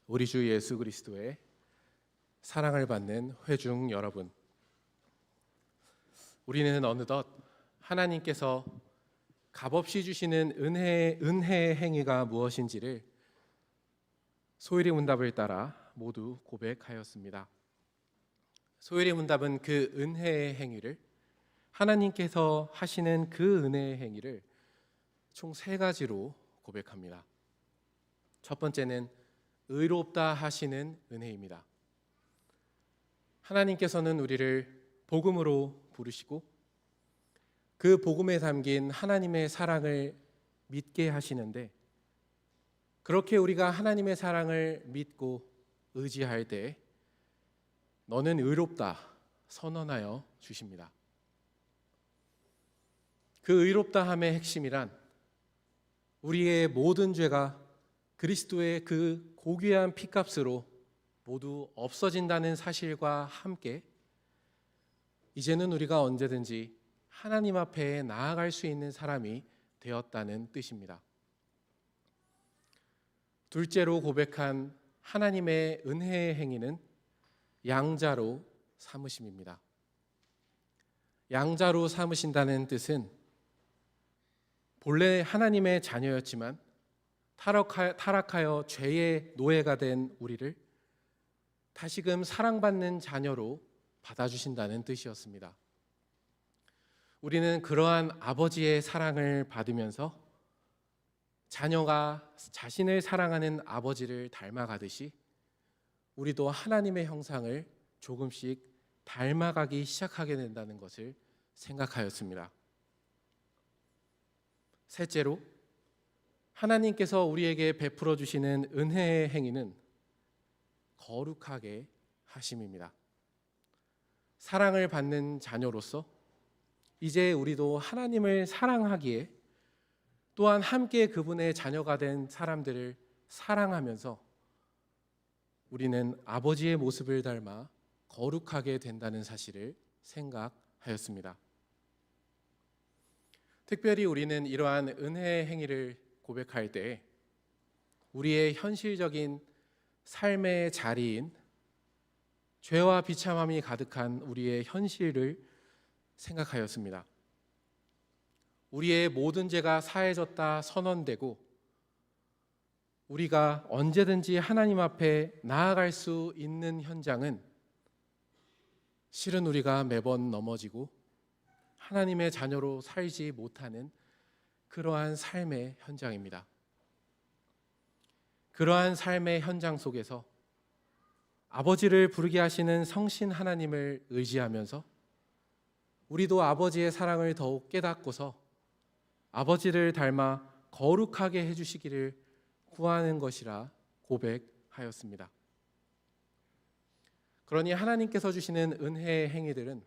우리 주 예수 그리스도의 사랑을 받는 회중 여러분, 우리는 어느덧 하나님께서 값없이 주시는 은혜의 행위가 무엇인지를 소일의 문답을 따라 모두 고백하였습니다. 소일의 문답은 그 은혜의 행위를, 하나님께서 하시는 그 은혜의 행위를 총 3가지로 고백합니다. 첫 번째는 의롭다 하시는 은혜입니다. 하나님께서는 우리를 복음으로 부르시고 그 복음에 담긴 하나님의 사랑을 믿게 하시는데, 그렇게 우리가 하나님의 사랑을 믿고 의지할 때 너는 의롭다 선언하여 주십니다. 그 의롭다함의 핵심이란 우리의 모든 죄가 그리스도의 그 고귀한 피값으로 모두 없어진다는 사실과 함께 이제는 우리가 언제든지 하나님 앞에 나아갈 수 있는 사람이 되었다는 뜻입니다. 둘째로 고백한 하나님의 은혜의 행위는 양자로 삼으심입니다. 양자로 삼으신다는 뜻은 본래 하나님의 자녀였지만 타락하여 죄의 노예가 된 우리를 다시금 사랑받는 자녀로 받아주신다는 뜻이었습니다. 우리는 그러한 아버지의 사랑을 받으면서 자녀가 자신을 사랑하는 아버지를 닮아가듯이 우리도 하나님의 형상을 조금씩 닮아가기 시작하게 된다는 것을 생각하였습니다. 셋째로, 하나님께서 우리에게 베풀어 주시는 은혜의 행위는 거룩하게 하심입니다. 사랑을 받는 자녀로서 이제 우리도 하나님을 사랑하기에, 또한 함께 그분의 자녀가 된 사람들을 사랑하면서 우리는 아버지의 모습을 닮아 거룩하게 된다는 사실을 생각하였습니다. 특별히 우리는 이러한 은혜의 행위를 고백할 때 우리의 현실적인 삶의 자리인 죄와 비참함이 가득한 우리의 현실을 생각하였습니다. 우리의 모든 죄가 사해졌다 선언되고 우리가 언제든지 하나님 앞에 나아갈 수 있는 현장은 실은 우리가 매번 넘어지고 하나님의 자녀로 살지 못하는 그러한 삶의 현장입니다. 그러한 삶의 현장 속에서 아버지를 부르게 하시는 성신 하나님을 의지하면서 우리도 아버지의 사랑을 더욱 깨닫고서 아버지를 닮아 거룩하게 해주시기를 구하는 것이라 고백하였습니다. 그러니 하나님께서 주시는 은혜의 행위들은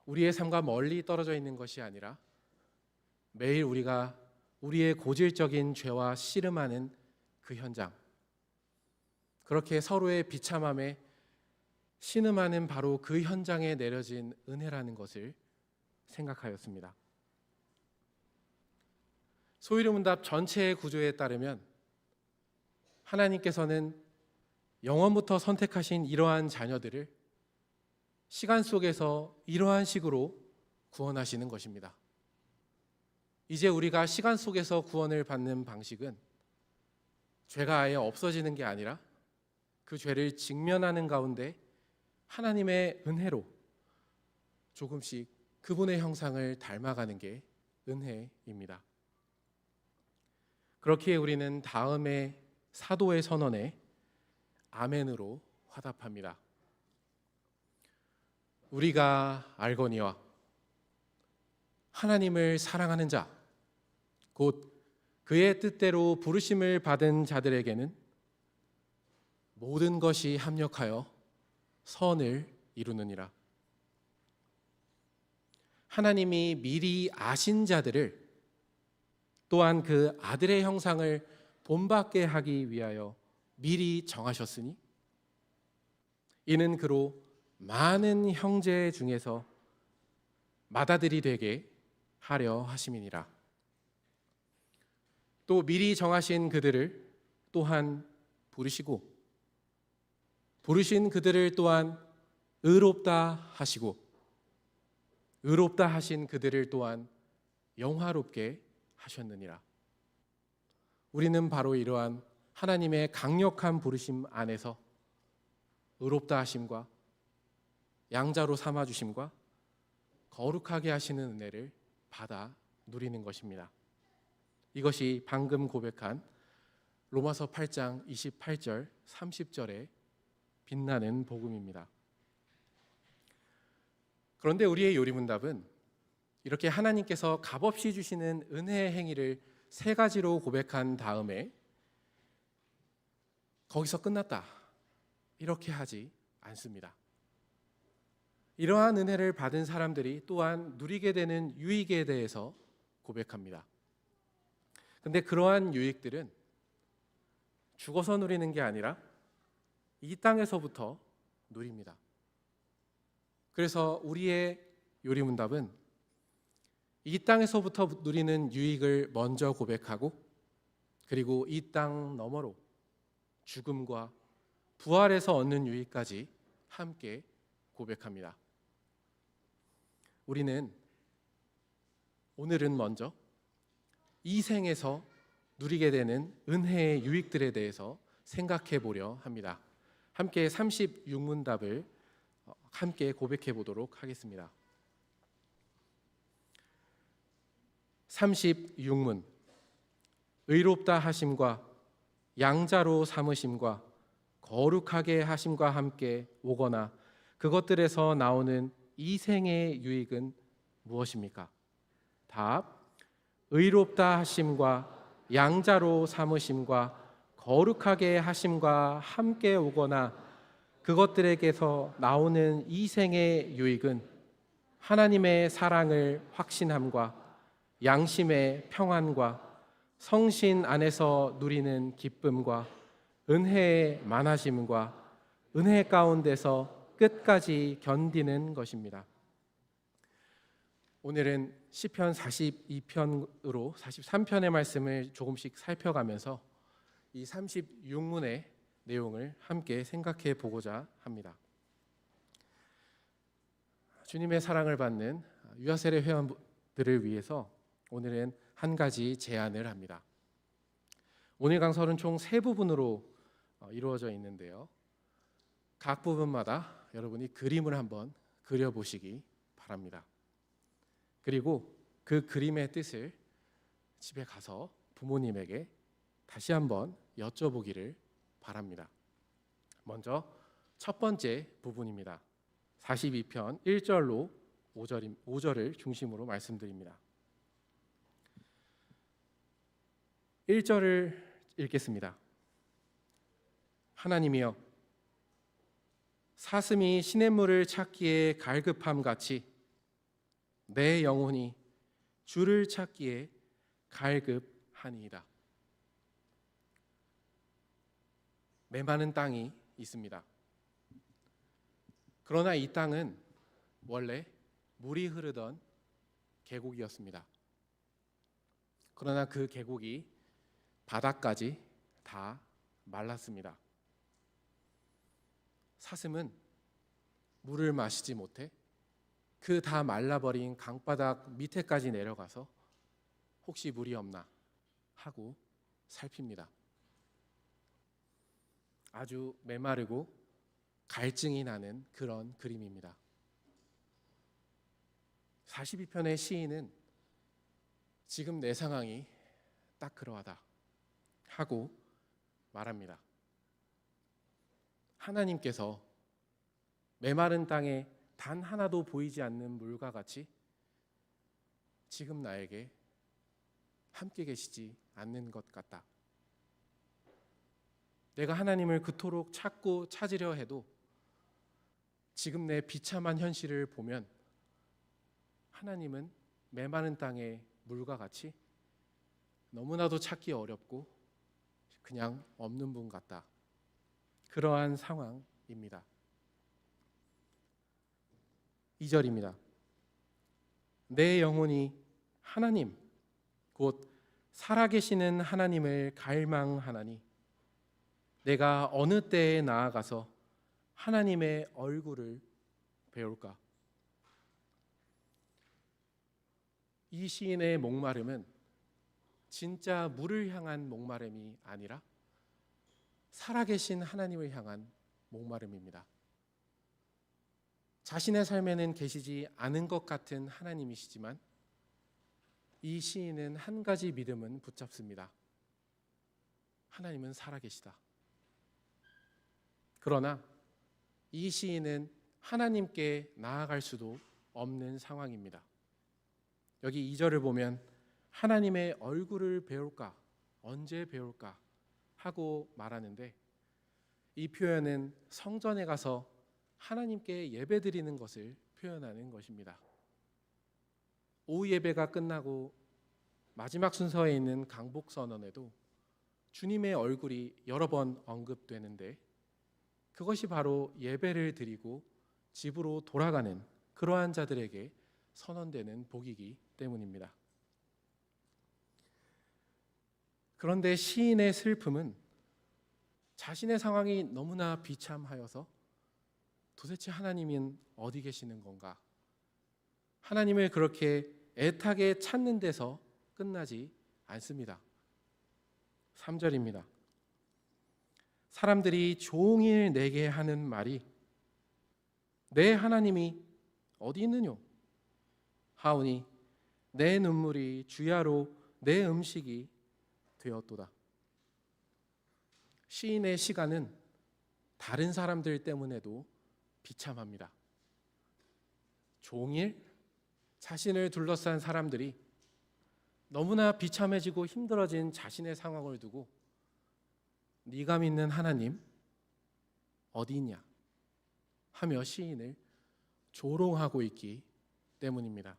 우리의 삶과 멀리 떨어져 있는 것이 아니라 매일 우리가 우리의 고질적인 죄와 씨름하는 그 현장, 그렇게 서로의 비참함에 신음하는 바로 그 현장에 내려진 은혜라는 것을 생각하였습니다. 소일의 문답 전체의 구조에 따르면 하나님께서는 영원부터 선택하신 이러한 자녀들을 시간 속에서 이러한 식으로 구원하시는 것입니다. 이제 우리가 시간 속에서 구원을 받는 방식은 죄가 아예 없어지는 게 아니라 그 죄를 직면하는 가운데 하나님의 은혜로 조금씩 그분의 형상을 닮아가는 게 은혜입니다. 그렇기에 우리는 다음의 사도의 선언에 아멘으로 화답합니다. 우리가 알거니와 하나님을 사랑하는 자, 곧 그의 뜻대로 부르심을 받은 자들에게는 모든 것이 합력하여 선을 이루느니라. 하나님이 미리 아신 자들을 또한 그 아들의 형상을 본받게 하기 위하여 미리 정하셨으니 이는 그로 많은 형제 중에서 맏아들이 되게 하려 하심이니라. 또 미리 정하신 그들을 또한 부르시고 부르신 그들을 또한 의롭다 하시고 의롭다 하신 그들을 또한 영화롭게 하셨느니라. 우리는 바로 이러한 하나님의 강력한 부르심 안에서 의롭다 하심과 양자로 삼아 주심과 거룩하게 하시는 은혜를 받아 누리는 것입니다. 이것이 방금 고백한 로마서 8장 28절 30절에 빛나는 복음입니다. 그런데 우리의 요리문답은 이렇게 하나님께서 값없이 주시는 은혜의 행위를 세 가지로 고백한 다음에 거기서 끝났다 이렇게 하지 않습니다. 이러한 은혜를 받은 사람들이 또한 누리게 되는 유익에 대해서 고백합니다. 근데 그러한 유익들은 죽어서 누리는 게 아니라 이 땅에서부터 누립니다. 그래서 우리의 요리문답은 이 땅에서부터 누리는 유익을 먼저 고백하고 그리고 이 땅 너머로 죽음과 부활에서 얻는 유익까지 함께 고백합니다. 우리는 오늘은 먼저 이 생에서 누리게 되는 은혜의 유익들에 대해서 생각해 보려 합니다. 함께 36문답을 함께 고백해 보도록 하겠습니다. 36문 의롭다 하심과 양자로 삼으심과 거룩하게 하심과 함께 오거나 그것들에서 나오는 이 생의 유익은 무엇입니까? 답 의롭다 하심과 양자로 삼으심과 거룩하게 하심과 함께 오거나 그것들에게서 나오는 이 생의 유익은 하나님의 사랑을 확신함과 양심의 평안과 성신 안에서 누리는 기쁨과 은혜의 많아짐과 은혜 가운데서 끝까지 견디는 것입니다. 오늘은 시편 42편으로 43편의 말씀을 조금씩 살펴가면서 이 36문의 내용을 함께 생각해 보고자 합니다. 주님의 사랑을 받는 유아세례 회원들을 위해서 오늘은 한 가지 제안을 합니다. 오늘 강설은 총 3부분으로 이루어져 있는데요. 각 부분마다 여러분이 그림을 한번 그려보시기 바랍니다. 그리고 그 그림의 뜻을 집에 가서 부모님에게 다시 한번 여쭤보기를 바랍니다. 먼저 첫 번째 부분입니다. 42편 1절로 5절을 중심으로 말씀드립니다. 1절을 읽겠습니다. 하나님이여 사슴이 시냇물을 찾기에 갈급함 같이 내 영혼이 주를 찾기에 갈급하니이다. 메마른 땅이 있습니다. 그러나 이 땅은 원래 물이 흐르던 계곡이었습니다. 그러나 그 계곡이 바닥까지 다 말랐습니다. 사슴은 물을 마시지 못해 그 다 말라버린 강바닥 밑에까지 내려가서 혹시 물이 없나 하고 살핍니다. 아주 메마르고 갈증이 나는 그런 그림입니다. 42편의 시인은 지금 내 상황이 딱 그러하다 하고 말합니다. 하나님께서 메마른 땅에 단 하나도 보이지 않는 물과 같이 지금 나에게 함께 계시지 않는 것 같다. 내가 하나님을 그토록 찾고 찾으려 해도 지금 내 비참한 현실을 보면 하나님은 메마른 땅의 물과 같이 너무나도 찾기 어렵고 그냥 없는 분 같다. 그러한 상황입니다. 2절입니다. 내 영혼이 하나님 곧 살아계시는 하나님을 갈망하나니 내가 어느 때에 나아가서 하나님의 얼굴을 배울까? 이 시인의 목마름은 진짜 물을 향한 목마름이 아니라 살아계신 하나님을 향한 목마름입니다. 자신의 삶에는 계시지 않은 것 같은 하나님이시지만 이 시인은 한 가지 믿음은 붙잡습니다. 하나님은 살아계시다. 그러나 이 시인은 하나님께 나아갈 수도 없는 상황입니다. 여기 2절을 보면 하나님의 얼굴을 배울까? 언제 배울까? 하고 말하는데 이 표현은 성전에 가서 하나님께 예배드리는 것을 표현하는 것입니다. 오후 예배가 끝나고 마지막 순서에 있는 강복선언에도 주님의 얼굴이 여러 번 언급되는데 그것이 바로 예배를 드리고 집으로 돌아가는 그러한 자들에게 선언되는 복이기 때문입니다. 그런데 시인의 슬픔은 자신의 상황이 너무나 비참하여서 도대체 하나님은 어디 계시는 건가? 하나님을 그렇게 애타게 찾는 데서 끝나지 않습니다. 3절입니다. 사람들이 종일 내게 하는 말이 내 하나님이 어디 있느뇨? 하오니 내 눈물이 주야로 내 음식이 되었도다. 시인의 시간은 다른 사람들 때문에도 비참합니다. 종일 자신을 둘러싼 사람들이 너무나 비참해지고 힘들어진 자신의 상황을 두고 네가 믿는 하나님 어디 있냐 하며 시인을 조롱하고 있기 때문입니다.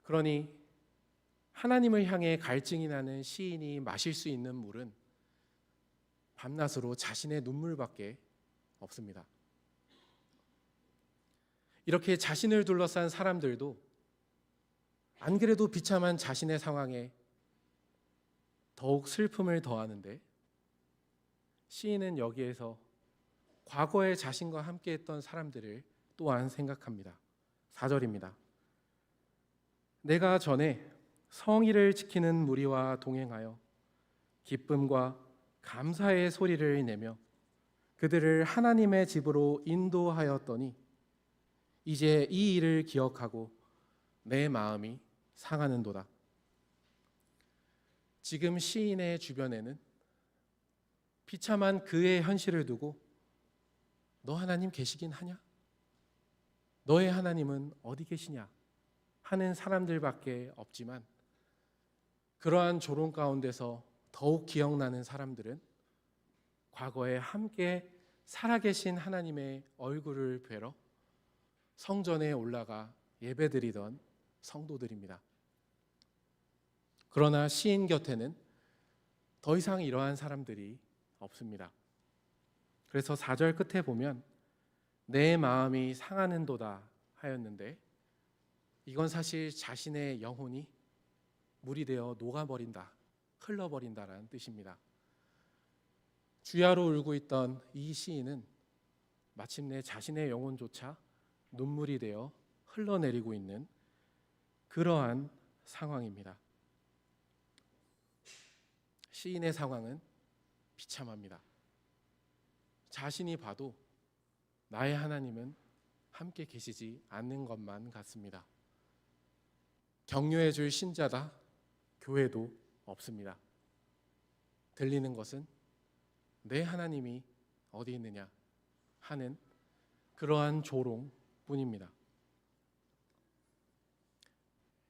그러니 하나님을 향해 갈증이 나는 시인이 마실 수 있는 물은 밤낮으로 자신의 눈물밖에 없습니다. 이렇게 자신을 둘러싼 사람들도 안 그래도 비참한 자신의 상황에 더욱 슬픔을 더하는데 시인은 여기에서 과거에 자신과 함께했던 사람들을 또한 생각합니다. 4절입니다. 내가 전에 성의를 지키는 무리와 동행하여 기쁨과 감사의 소리를 내며 그들을 하나님의 집으로 인도하였더니 이제 이 일을 기억하고 내 마음이 상하는도다. 지금 시인의 주변에는 비참한 그의 현실을 두고 너 하나님 계시긴 하냐? 너의 하나님은 어디 계시냐? 하는 사람들밖에 없지만 그러한 조롱 가운데서 더욱 기억나는 사람들은 과거에 함께 살아계신 하나님의 얼굴을 뵈러 성전에 올라가 예배드리던 성도들입니다. 그러나 시인 곁에는 더 이상 이러한 사람들이 없습니다. 그래서 4절 끝에 보면 내 마음이 상하는도다 하였는데 이건 사실 자신의 영혼이 물이 되어 녹아버린다, 흘러버린다라는 뜻입니다. 주야로 울고 있던 이 시인은 마침내 자신의 영혼조차 눈물이 되어 흘러내리고 있는 그러한 상황입니다. 시인의 상황은 비참합니다. 자신이 봐도 나의 하나님은 함께 계시지 않는 것만 같습니다. 격려해 줄 신자다, 교회도 없습니다. 들리는 것은 내 하나님이 어디 있느냐 하는 그러한 조롱뿐입니다.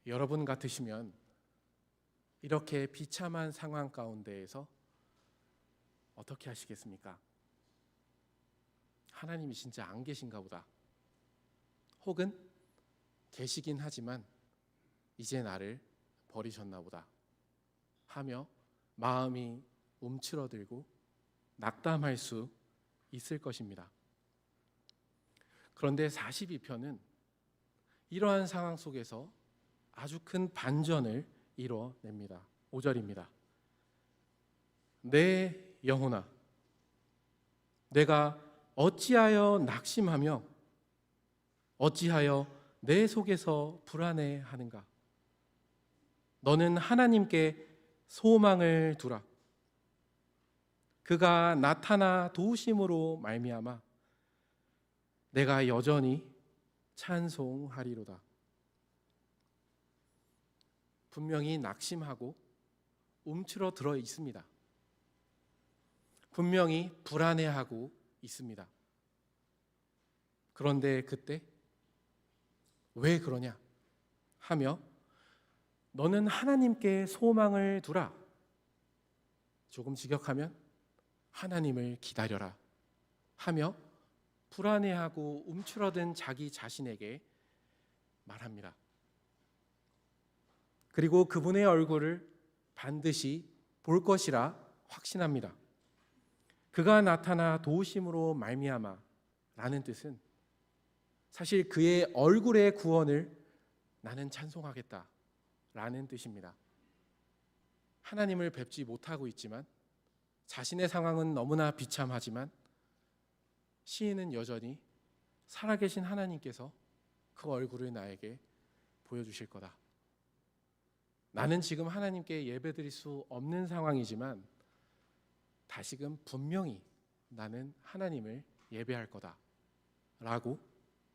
여러분 같으시면 이렇게 비참한 상황 가운데에서 어떻게 하시겠습니까? 하나님이 진짜 안 계신가 보다. 혹은 계시긴 하지만 이제 나를 버리셨나 보다 하며 마음이 움츠러들고 낙담할 수 있을 것입니다. 그런데 42편은 이러한 상황 속에서 아주 큰 반전을 이뤄냅니다. 5절입니다. 내 영혼아, 내가 어찌하여 낙심하며 어찌하여 내 속에서 불안해하는가? 너는 하나님께 소망을 두라. 그가 나타나 도우심으로 말미암아 내가 여전히 찬송하리로다. 분명히 낙심하고 움츠러들어 있습니다. 분명히 불안해하고 있습니다. 그런데 그때 왜 그러냐 하며 너는 하나님께 소망을 두라. 조금 직역하면 하나님을 기다려라 하며 불안해하고 움츠러든 자기 자신에게 말합니다. 그리고 그분의 얼굴을 반드시 볼 것이라 확신합니다. 그가 나타나 도우심으로 말미암아 라는 뜻은 사실 그의 얼굴의 구원을 나는 찬송하겠다 라는 뜻입니다. 하나님을 뵙지 못하고 있지만 자신의 상황은 너무나 비참하지만 시인은 여전히 살아계신 하나님께서 그 얼굴을 나에게 보여주실 거다. 나는 지금 하나님께 예배드릴 수 없는 상황이지만 다시금 분명히 나는 하나님을 예배할 거다 라고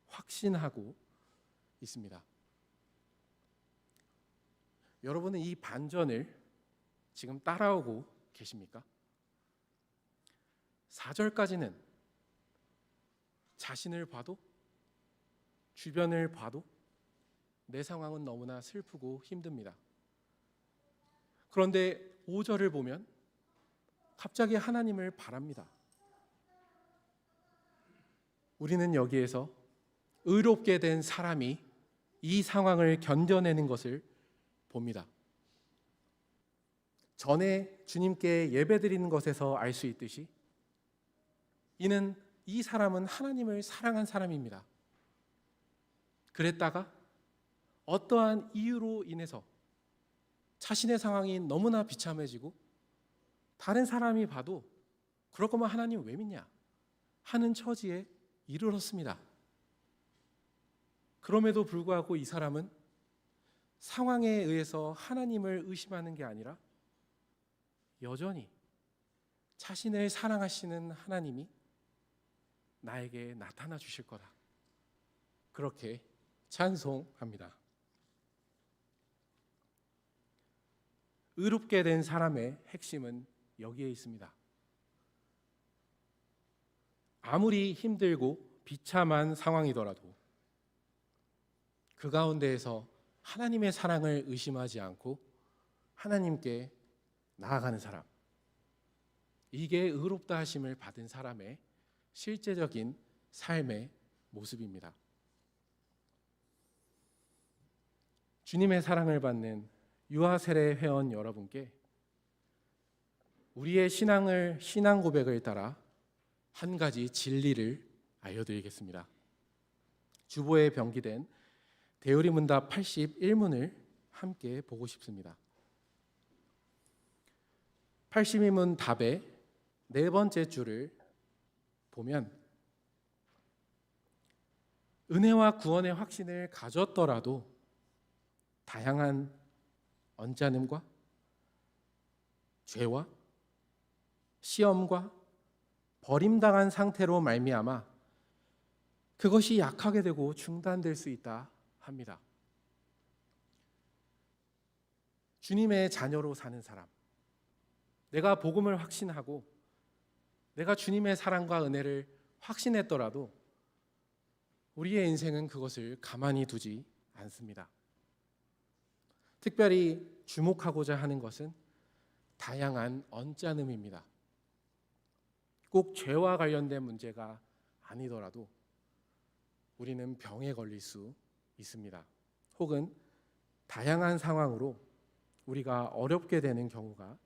확신하고 있습니다. 여러분은 이 반전을 지금 따라오고 계십니까? 4절까지는 자신을 봐도 주변을 봐도 내 상황은 너무나 슬프고 힘듭니다. 그런데 5절을 보면 갑자기 하나님을 바랍니다. 우리는 여기에서 의롭게 된 사람이 이 상황을 견뎌내는 것을 봅니다. 전에 주님께 예배드리는 것에서 알 수 있듯이 이 사람은 하나님을 사랑한 사람입니다. 그랬다가 어떠한 이유로 인해서 자신의 상황이 너무나 비참해지고 다른 사람이 봐도 그럴 거면 하나님 왜 믿냐 하는 처지에 이르렀습니다. 그럼에도 불구하고 이 사람은 상황에 의해서 하나님을 의심하는 게 아니라 여전히 자신을 사랑하시는 하나님이 나에게 나타나 주실 거다. 그렇게 찬송합니다. 의롭게 된 사람의 핵심은 여기에 있습니다. 아무리 힘들고 비참한 상황이더라도 그 가운데에서 하나님의 사랑을 의심하지 않고 하나님께 나아가는 사람, 이게 의롭다 하심을 받은 사람의 실제적인 삶의 모습입니다. 주님의 사랑을 받는 유아세례 회원 여러분께 우리의 신앙 고백을 따라 한 가지 진리를 알려드리겠습니다. 주보에 병기된 대우리문답 81문을 함께 보고 싶습니다. 82문 답의 네 번째 줄을 보면 은혜와 구원의 확신을 가졌더라도 다양한 언짢음과 죄와 시험과 버림당한 상태로 말미암아 그것이 약하게 되고 중단될 수 있다 합니다. 주님의 자녀로 사는 사람, 내가 복음을 확신하고 내가 주님의 사랑과 은혜를 확신했더라도 우리의 인생은 그것을 가만히 두지 않습니다. 특별히 주목하고자 하는 것은 다양한 언짢음입니다. 꼭 죄와 관련된 문제가 아니더라도 우리는 병에 걸릴 수 있습니다. 혹은 다양한 상황으로 우리가 어렵게 되는 경우가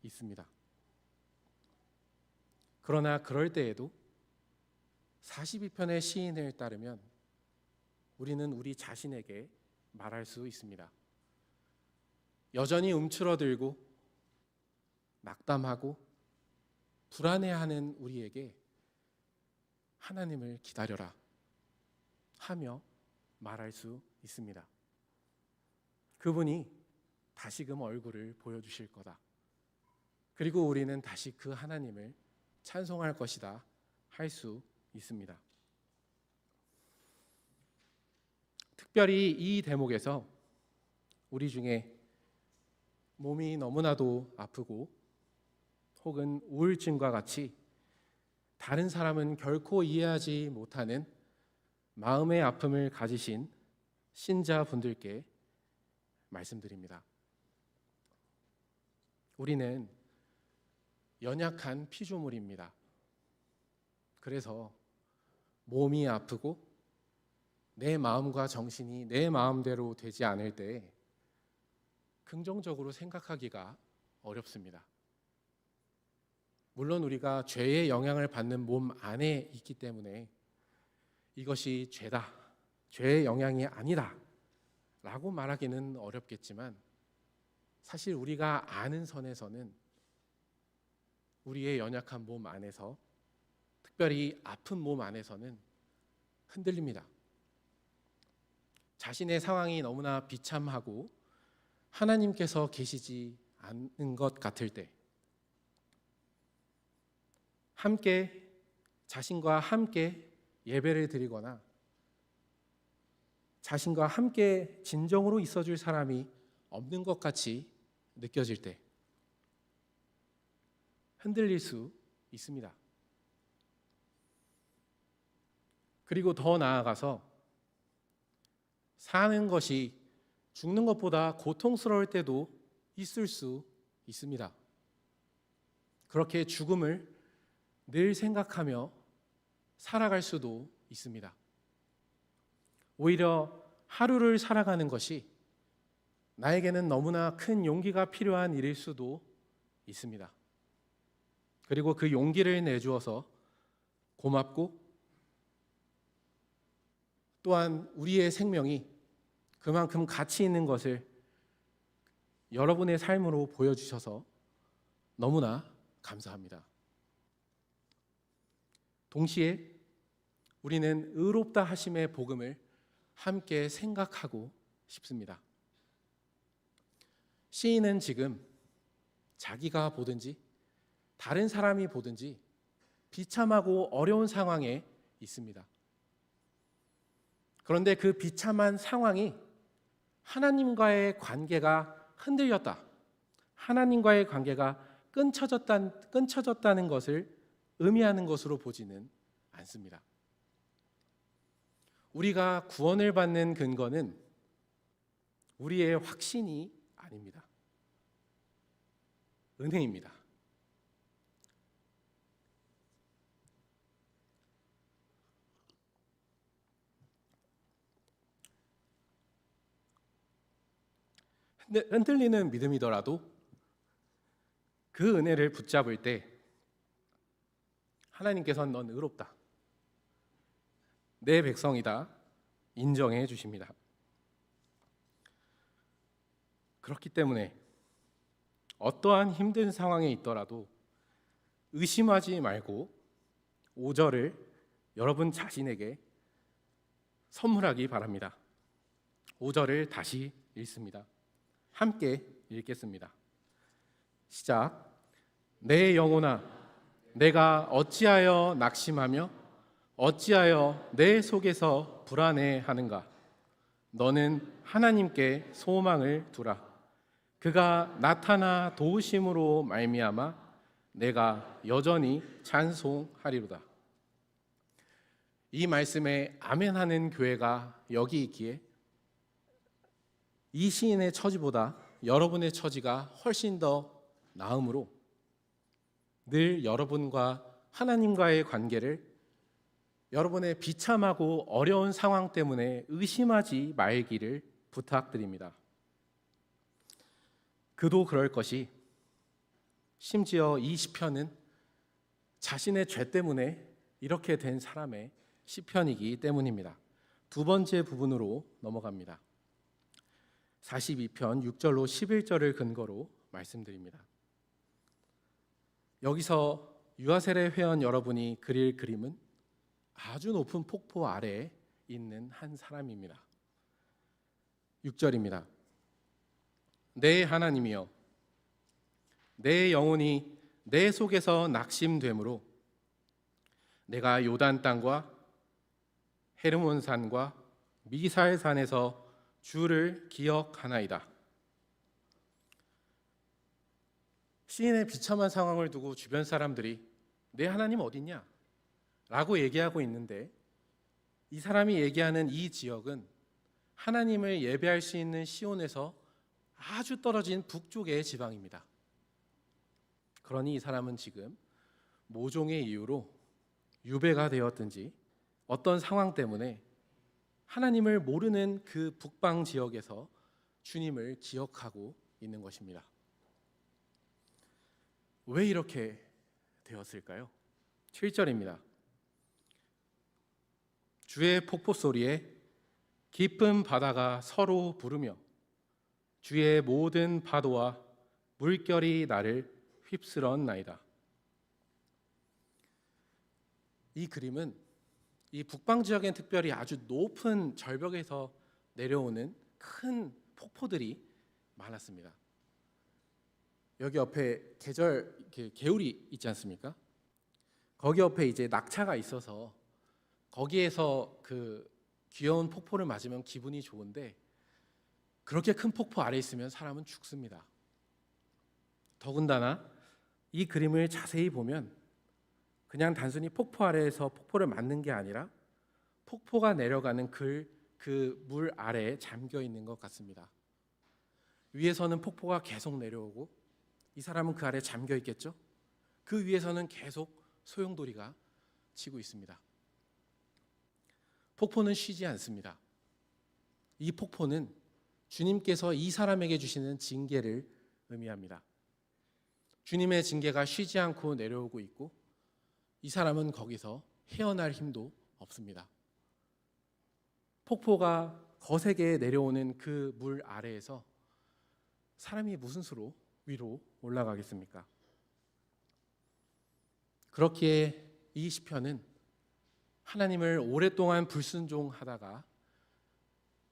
있습니다. 그러나 그럴 때에도 42편의 시인을 따르면 우리는 우리 자신에게 말할 수 있습니다. 여전히 움츠러들고 낙담하고 불안해하는 우리에게 하나님을 기다려라 하며 말할 수 있습니다. 그분이 다시금 얼굴을 보여주실 거다. 그리고 우리는 다시 그 하나님을 찬송할 것이다 할 수 있습니다. 특별히 이 대목에서 우리 중에 몸이 너무나도 아프고 혹은 우울증과 같이 다른 사람은 결코 이해하지 못하는 마음의 아픔을 가지신 신자분들께 말씀드립니다. 우리는 연약한 피조물입니다. 그래서 몸이 아프고 내 마음과 정신이 내 마음대로 되지 않을 때 긍정적으로 생각하기가 어렵습니다. 물론 우리가 죄의 영향을 받는 몸 안에 있기 때문에 이것이 죄다, 죄의 영향이 아니다 라고 말하기는 어렵겠지만 사실 우리가 아는 선에서는 우리의 연약한 몸 안에서, 특별히 아픈 몸 안에서는 흔들립니다. 자신의 상황이 너무나 비참하고 하나님께서 계시지 않는 것 같을 때, 함께 자신과 함께 예배를 드리거나 자신과 함께 진정으로 있어줄 사람이 없는 것 같이 느껴질 때 흔들릴 수 있습니다. 그리고 더 나아가서 사는 것이 죽는 것보다 고통스러울 때도 있을 수 있습니다. 그렇게 죽음을 늘 생각하며 살아갈 수도 있습니다. 오히려 하루를 살아가는 것이 나에게는 너무나 큰 용기가 필요한 일일 수도 있습니다. 그리고 그 용기를 내주어서 고맙고 또한 우리의 생명이 그만큼 가치 있는 것을 여러분의 삶으로 보여주셔서 너무나 감사합니다. 동시에 우리는 의롭다 하심의 복음을 함께 생각하고 싶습니다. 시인은 지금 자기가 보든지 다른 사람이 보든지 비참하고 어려운 상황에 있습니다. 그런데 그 비참한 상황이 하나님과의 관계가 흔들렸다, 하나님과의 관계가 끊쳐졌다는 것을 의미하는 것으로 보지는 않습니다. 우리가 구원을 받는 근거는 우리의 확신이 아닙니다. 은혜입니다. 흔들리는 믿음이더라도 그 은혜를 붙잡을 때 하나님께서는 넌 의롭다, 내 백성이다 인정해 주십니다. 그렇기 때문에 어떠한 힘든 상황에 있더라도 의심하지 말고 5절을 여러분 자신에게 선물하기 바랍니다. 5절을 다시 읽습니다. 함께 읽겠습니다. 시작. 내 영혼아, 내가 어찌하여 낙심하며 어찌하여 내 속에서 불안해하는가? 너는 하나님께 소망을 두라. 그가 나타나 도우심으로 말미암아 내가 여전히 찬송하리로다. 이 말씀에 아멘하는 교회가 여기 있기에 이 시인의 처지보다 여러분의 처지가 훨씬 더 나음으로 늘 여러분과 하나님과의 관계를 여러분의 비참하고 어려운 상황 때문에 의심하지 말기를 부탁드립니다. 그도 그럴 것이 심지어 이 시편은 자신의 죄 때문에 이렇게 된 사람의 시편이기 때문입니다. 두 번째 부분으로 넘어갑니다. 42편 6절로 11절을 근거로 말씀드립니다. 여기서 유아세례 회원 여러분이 그릴 그림은 아주 높은 폭포 아래에 있는 한 사람입니다. 6절입니다. 내 하나님이여, 내 영혼이 내 속에서 낙심되므로 내가 요단 땅과 헤르몬산과 미살산에서 주를 기억하나이다. 시인의 비참한 상황을 두고 주변 사람들이 내 하나님 어딨냐? 라고 얘기하고 있는데, 이 사람이 얘기하는 이 지역은 하나님을 예배할 수 있는 시온에서 아주 떨어진 북쪽의 지방입니다. 그러니 이 사람은 지금 모종의 이유로 유배가 되었든지 어떤 상황 때문에 하나님을 모르는 그 북방 지역에서 주님을 기억하고 있는 것입니다. 왜 이렇게 되었을까요? 7절입니다. 주의 폭포 소리에 깊은 바다가 서로 부르며 주의 모든 파도와 물결이 나를 휩쓸었나이다. 이 그림은 이 북방 지역엔 특별히 아주 높은 절벽에서 내려오는 큰 폭포들이 많았습니다. 여기 옆에 개울이 있지 않습니까? 거기 옆에 이제 낙차가 있어서 거기에서 그 귀여운 폭포를 맞으면 기분이 좋은데, 그렇게 큰 폭포 아래 있으면 사람은 죽습니다. 더군다나 이 그림을 자세히 보면 그냥 단순히 폭포 아래에서 폭포를 맞는 게 아니라 폭포가 내려가는 그 물 아래에 잠겨 있는 것 같습니다. 위에서는 폭포가 계속 내려오고 이 사람은 그 아래에 잠겨 있겠죠? 그 위에서는 계속 소용돌이가 치고 있습니다. 폭포는 쉬지 않습니다. 이 폭포는 주님께서 이 사람에게 주시는 징계를 의미합니다. 주님의 징계가 쉬지 않고 내려오고 있고 이 사람은 거기서 헤어날 힘도 없습니다. 폭포가 거세게 내려오는 그 물 아래에서 사람이 무슨 수로 위로 올라가겠습니까? 그렇기에 이 시편은 하나님을 오랫동안 불순종하다가,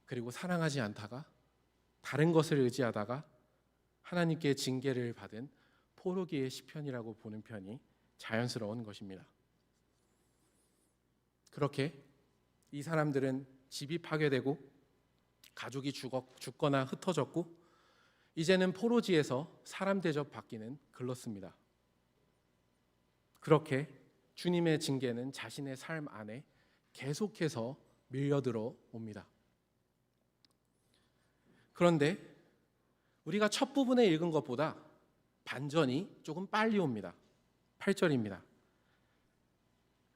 그리고 사랑하지 않다가, 다른 것을 의지하다가 하나님께 징계를 받은 포로기의 시편이라고 보는 편이 자연스러운 것입니다. 그렇게 이 사람들은 집이 파괴되고 가족이 죽거나 흩어졌고 이제는 포로지에서 사람 대접 받기는 글렀습니다. 그렇게 주님의 징계는 자신의 삶 안에 계속해서 밀려들어 옵니다. 그런데 우리가 첫 부분에 읽은 것보다 반전이 조금 빨리 옵니다. 8절입니다.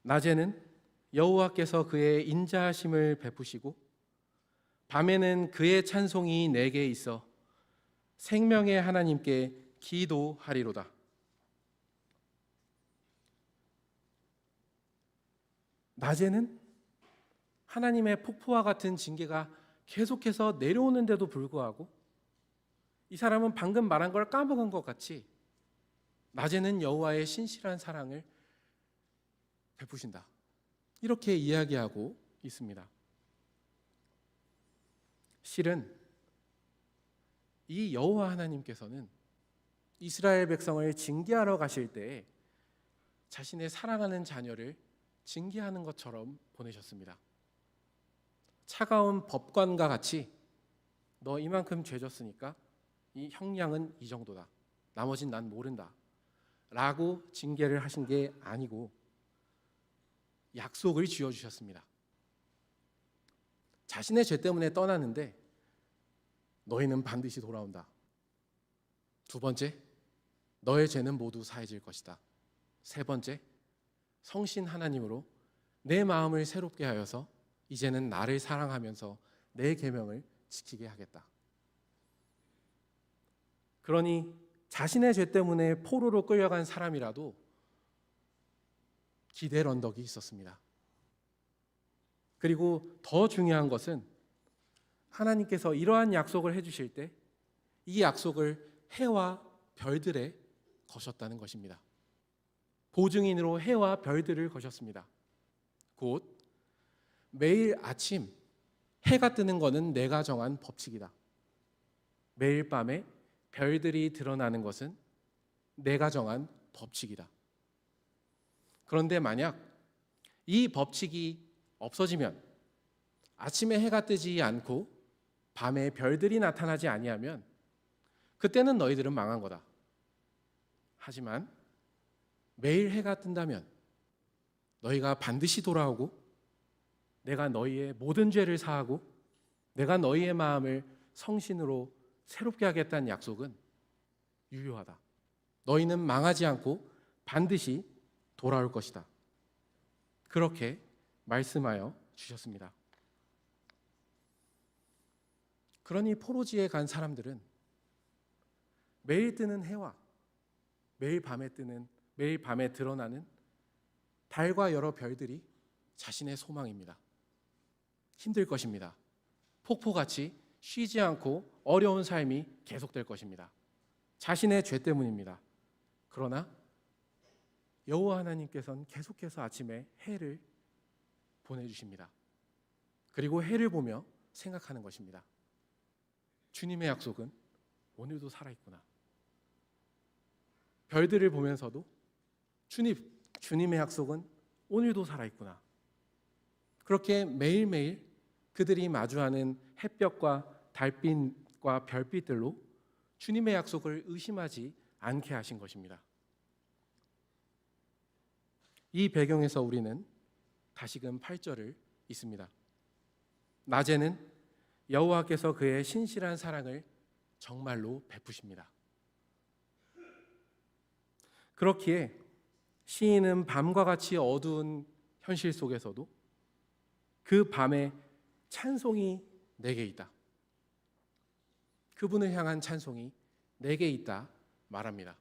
낮에는 여호와께서 그의 인자하심을 베푸시고 밤에는 그의 찬송이 내게 있어 생명의 하나님께 기도하리로다. 낮에는 하나님의 폭포와 같은 징계가 계속해서 내려오는데도 불구하고 이 사람은 방금 말한 걸 까먹은 것 같이 낮에는 여호와의 신실한 사랑을 베푸신다, 이렇게 이야기하고 있습니다. 실은 이 여호와 하나님께서는 이스라엘 백성을 징계하러 가실 때에 자신의 사랑하는 자녀를 징계하는 것처럼 보내셨습니다. 차가운 법관과 같이 너 이만큼 죄졌으니까 이 형량은 이 정도다, 나머진 난 모른다 라고 징계를 하신 게 아니고 약속을 지어주셨습니다. 자신의 죄 때문에 떠나는데 너희는 반드시 돌아온다. 두 번째, 너의 죄는 모두 사해질 것이다. 세 번째, 성신 하나님으로 내 마음을 새롭게 하여서 이제는 나를 사랑하면서 내 계명을 지키게 하겠다. 그러니 자신의 죄 때문에 포로로 끌려간 사람이라도 기댈 언덕이 있었습니다. 그리고 더 중요한 것은 하나님께서 이러한 약속을 해주실 때 이 약속을 해와 별들에 거셨다는 것입니다. 보증인으로 해와 별들을 거셨습니다. 곧 매일 아침 해가 뜨는 것은 내가 정한 법칙이다. 매일 밤에 별들이 드러나는 것은 내가 정한 법칙이다. 그런데 만약 이 법칙이 없어지면, 아침에 해가 뜨지 않고 밤에 별들이 나타나지 아니하면 그때는 너희들은 망한 거다. 하지만 매일 해가 뜬다면 너희가 반드시 돌아오고 내가 너희의 모든 죄를 사하고 내가 너희의 마음을 성신으로 새롭게 하겠다는 약속은 유효하다. 너희는 망하지 않고 반드시 돌아올 것이다. 그렇게 말씀하여 주셨습니다. 그러니 포로지에 간 사람들은 매일 뜨는 해와 매일 밤에 드러나는 달과 여러 별들이 자신의 소망입니다. 힘들 것입니다. 폭포같이 쉬지 않고 어려운 삶이 계속될 것입니다. 자신의 죄 때문입니다. 그러나 여호와 하나님께서는 계속해서 아침에 해를 보내주십니다. 그리고 해를 보며 생각하는 것입니다. 주님의 약속은 오늘도 살아있구나. 별들을 보면서도 주님의 약속은 오늘도 살아있구나. 그렇게 매일매일 그들이 마주하는 햇볕과 달빛과 별빛들로 주님의 약속을 의심하지 않게 하신 것입니다. 이 배경에서 우리는 다시금 8절을 읽습니다. 낮에는 여호와께서 그의 신실한 사랑을 정말로 베푸십니다. 그렇기에 시인은 밤과 같이 어두운 현실 속에서도 그 밤에 찬송이 내게 있다. 그분을 향한 찬송이 내게 있다 말합니다.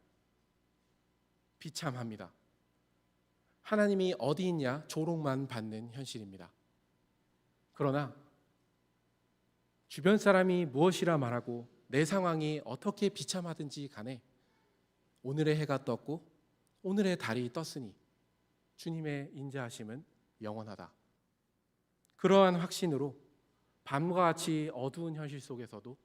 비참합니다. 하나님이 어디 있냐 조롱만 받는 현실입니다. 그러나 주변 사람이 무엇이라 말하고 내 상황이 어떻게 비참하든지 간에 오늘의 해가 떴고 오늘의 달이 떴으니 주님의 인자하심은 영원하다. 그러한 확신으로 밤과 같이 어두운 현실 속에서도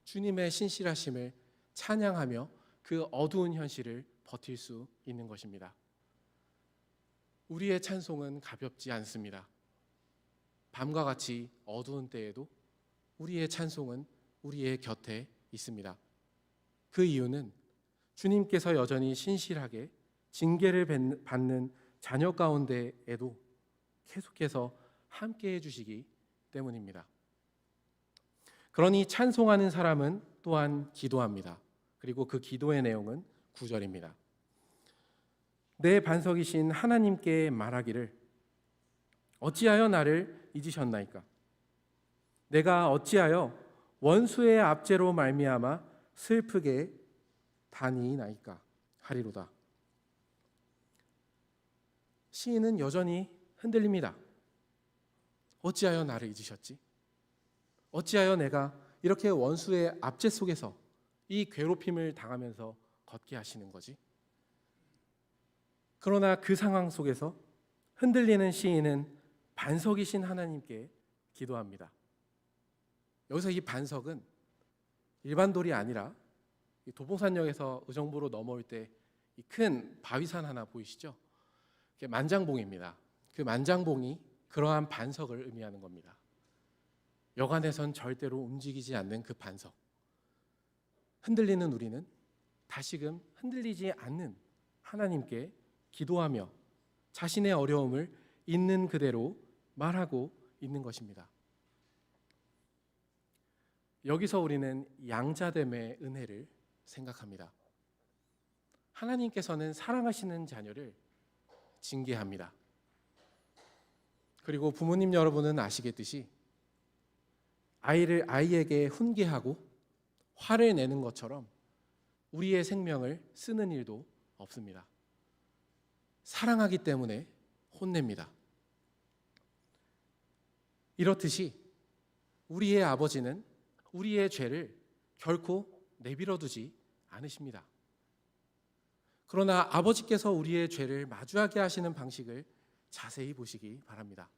주님의 신실하심을 찬양하며 그 어두운 현실을 버틸 수 있는 것입니다. 우리의 찬송은 가볍지 않습니다. 밤과 같이 어두운 때에도 우리의 찬송은 우리의 곁에 있습니다. 그 이유는 주님께서 여전히 신실하게 징계를 받는 자녀 가운데에도 계속해서 함께해 주시기 때문입니다. 그러니 찬송하는 사람은 또한 기도합니다. 그리고 그 기도의 내용은 9절입니다. 내 반석이신 하나님께 말하기를 어찌하여 나를 잊으셨나이까? 내가 어찌하여 원수의 압제로 말미암아 슬프게 다니나이까 하리로다. 시인은 여전히 흔들립니다. 어찌하여 나를 잊으셨지? 어찌하여 내가 이렇게 원수의 압제 속에서 이 괴롭힘을 당하면서 걷게 하시는 거지? 그러나 그 상황 속에서 흔들리는 시인은 반석이신 하나님께 기도합니다. 여기서 이 반석은 일반 돌이 아니라 도봉산역에서 의정부로 넘어올 때 이 큰 바위산 하나 보이시죠? 그게 만장봉입니다. 그 만장봉이 그러한 반석을 의미하는 겁니다. 여간에선 절대로 움직이지 않는 그 반석. 흔들리는 우리는 다시금 흔들리지 않는 하나님께 기도하며 자신의 어려움을 있는 그대로 말하고 있는 것입니다. 여기서 우리는 양자됨의 은혜를 생각합니다. 하나님께서는 사랑하시는 자녀를 징계합니다. 그리고 부모님 여러분은 아시겠듯이 아이에게 훈계하고 화를 내는 것처럼 우리의 생명을 쓰는 일도 없습니다. 사랑하기 때문에 혼냅니다. 이렇듯이 우리의 아버지는 우리의 죄를 결코 내버려 두지 않으십니다. 그러나 아버지께서 우리의 죄를 마주하게 하시는 방식을 자세히 보시기 바랍니다.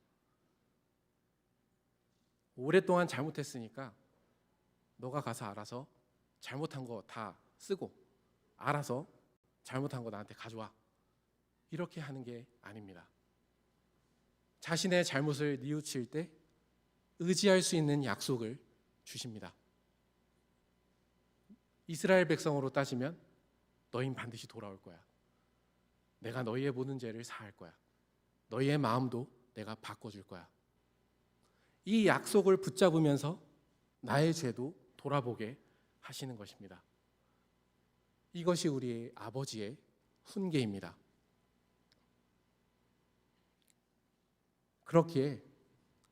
오랫동안 잘못했으니까 너가 가서 알아서 잘못한 거 다 쓰고 알아서 잘못한 거 나한테 가져와. 이렇게 하는 게 아닙니다. 자신의 잘못을 뉘우칠 때 의지할 수 있는 약속을 주십니다. 이스라엘 백성으로 따지면 너희는 반드시 돌아올 거야. 내가 너희의 모든 죄를 사할 거야. 너희의 마음도 내가 바꿔줄 거야. 이 약속을 붙잡으면서 나의 죄도 돌아보게 하시는 것입니다. 이것이 우리 아버지의 훈계입니다. 그렇기에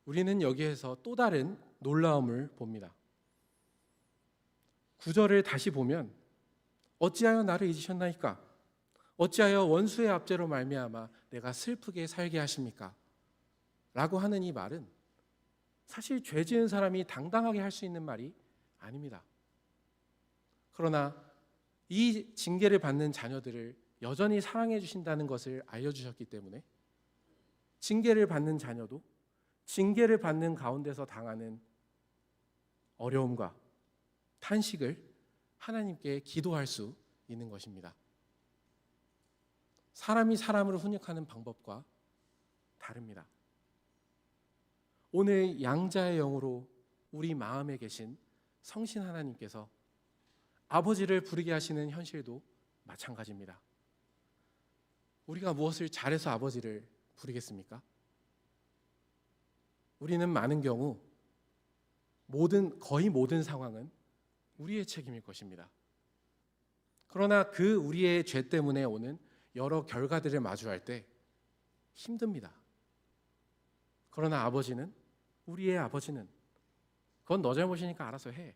우리는 여기에서 또 다른 놀라움을 봅니다. 9절을 다시 보면 어찌하여 나를 잊으셨나이까? 어찌하여 원수의 압제로 말미암아 내가 슬프게 살게 하십니까? 라고 하는 이 말은 사실 죄 지은 사람이 당당하게 할 수 있는 말이 아닙니다. 그러나 이 징계를 받는 자녀들을 여전히 사랑해 주신다는 것을 알려주셨기 때문에 징계를 받는 자녀도 징계를 받는 가운데서 당하는 어려움과 탄식을 하나님께 기도할 수 있는 것입니다. 사람이 사람을 훈육하는 방법과 다릅니다. 오늘 양자의 영으로 우리 마음에 계신 성신 하나님께서 아버지를 부르게 하시는 현실도 마찬가지입니다. 우리가 무엇을 잘해서 아버지를 부르겠습니까? 우리는 많은 경우 거의 모든 상황은 우리의 책임일 것입니다. 그러나 그 우리의 죄 때문에 오는 여러 결과들을 마주할 때 힘듭니다. 그러나 우리의 아버지는 그건 너 잘못이니까 알아서 해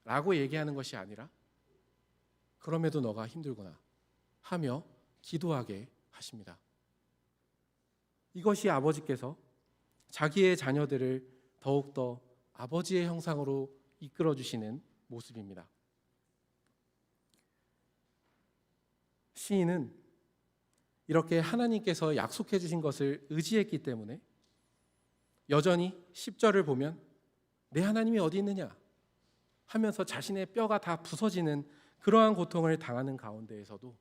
라고 얘기하는 것이 아니라 그럼에도 너가 힘들구나 하며 기도하게 하십니다. 이것이 아버지께서 자기의 자녀들을 더욱더 아버지의 형상으로 이끌어 주시는 모습입니다. 시인은 이렇게 하나님께서 약속해 주신 것을 의지했기 때문에 여전히 10절을 보면 내 하나님이 어디 있느냐 하면서 자신의 뼈가 다 부서지는 그러한 고통을 당하는 가운데에서도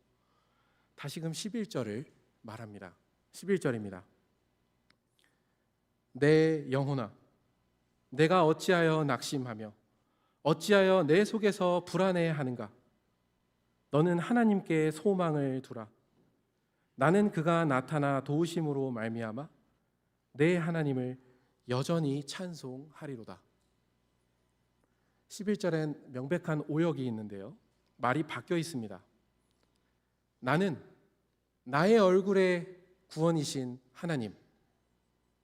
다시금 11절을 말합니다. 11절입니다. 내 영혼아 내가 어찌하여 낙심하며 어찌하여 내 속에서 불안해하는가? 너는 하나님께 소망을 두라. 나는 그가 나타나 도우심으로 말미암아 내 하나님을 여전히 찬송하리로다. 11절엔 명백한 오역이 있는데요. 말이 바뀌어 있습니다. 나는 나의 얼굴의 구원이신 하나님,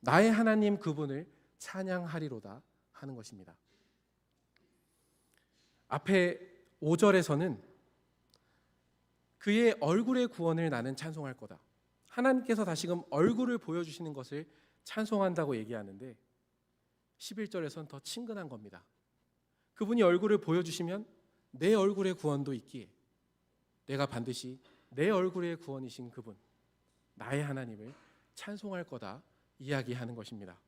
나의 하나님 그분을 찬양하리로다 하는 것입니다. 앞에 5절에서는 그의 얼굴의 구원을 나는 찬송할 거다. 하나님께서 다시금 얼굴을 보여주시는 것을 찬송한다고 얘기하는데 11절에서는 더 친근한 겁니다. 그분이 얼굴을 보여주시면 내 얼굴의 구원도 있기에 내가 반드시 내 얼굴의 구원이신 그분, 나의 하나님을 찬송할 거다 이야기하는 것입니다.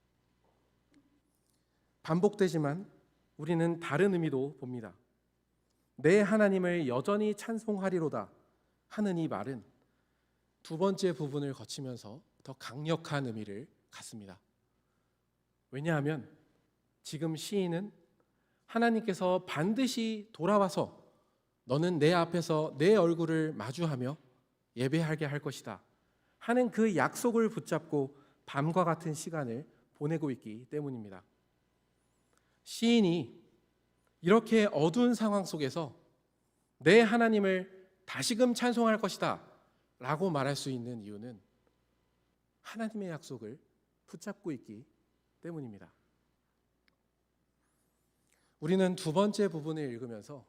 반복되지만 우리는 다른 의미도 봅니다. 내 하나님을 여전히 찬송하리로다 하는 이 말은 두 번째 부분을 거치면서 더 강력한 의미를 갖습니다. 왜냐하면 지금 시인은 하나님께서 반드시 돌아와서 너는 내 앞에서 내 얼굴을 마주하며 예배하게 할 것이다 하는 그 약속을 붙잡고 밤과 같은 시간을 보내고 있기 때문입니다. 시인이 이렇게 어두운 상황 속에서 내 하나님을 다시금 찬송할 것이다 라고 말할 수 있는 이유는 하나님의 약속을 붙잡고 있기 때문입니다. 우리는 두 번째 부분을 읽으면서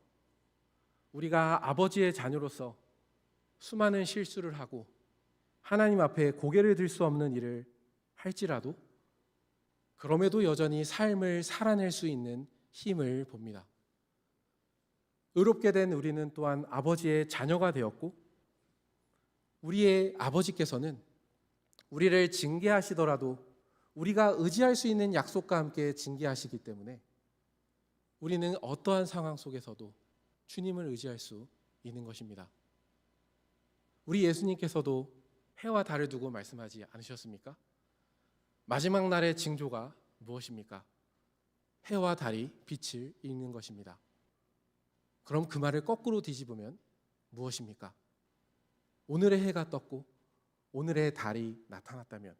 우리가 아버지의 자녀로서 수많은 실수를 하고 하나님 앞에 고개를 들 수 없는 일을 할지라도 그럼에도 여전히 삶을 살아낼 수 있는 힘을 봅니다. 의롭게 된 우리는 또한 아버지의 자녀가 되었고 우리의 아버지께서는 우리를 징계하시더라도 우리가 의지할 수 있는 약속과 함께 징계하시기 때문에 우리는 어떠한 상황 속에서도 주님을 의지할 수 있는 것입니다. 우리 예수님께서도 해와 달을 두고 말씀하지 않으셨습니까? 마지막 날의 징조가 무엇입니까? 해와 달이 빛을 잃는 것입니다. 그럼 그 말을 거꾸로 뒤집으면 무엇입니까? 오늘의 해가 떴고 오늘의 달이 나타났다면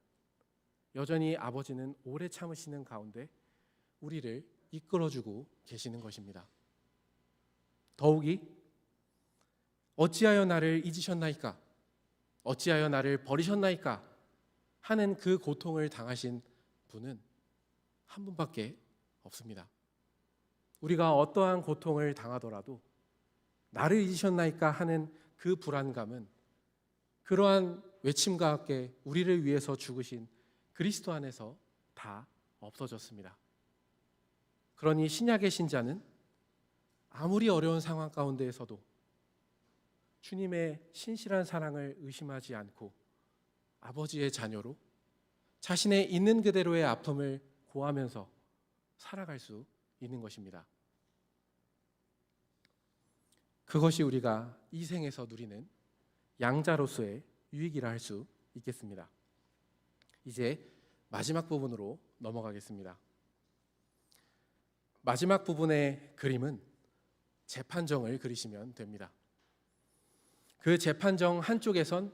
여전히 아버지는 오래 참으시는 가운데 우리를 이끌어주고 계시는 것입니다. 더욱이 어찌하여 나를 잊으셨나이까? 어찌하여 나를 버리셨나이까? 하는 그 고통을 당하신 분은 한 분밖에 없습니다. 우리가 어떠한 고통을 당하더라도 나를 잊으셨나이까 하는 그 불안감은 그러한 외침과 함께 우리를 위해서 죽으신 그리스도 안에서 다 없어졌습니다. 그러니 신약의 신자는 아무리 어려운 상황 가운데에서도 주님의 신실한 사랑을 의심하지 않고 아버지의 자녀로 자신의 있는 그대로의 아픔을 고하면서 살아갈 수 있는 것입니다. 그것이 우리가 이 생에서 누리는 양자로서의 유익이라 할 수 있겠습니다. 이제 마지막 부분으로 넘어가겠습니다. 마지막 부분의 그림은 재판정을 그리시면 됩니다. 그 재판정 한쪽에선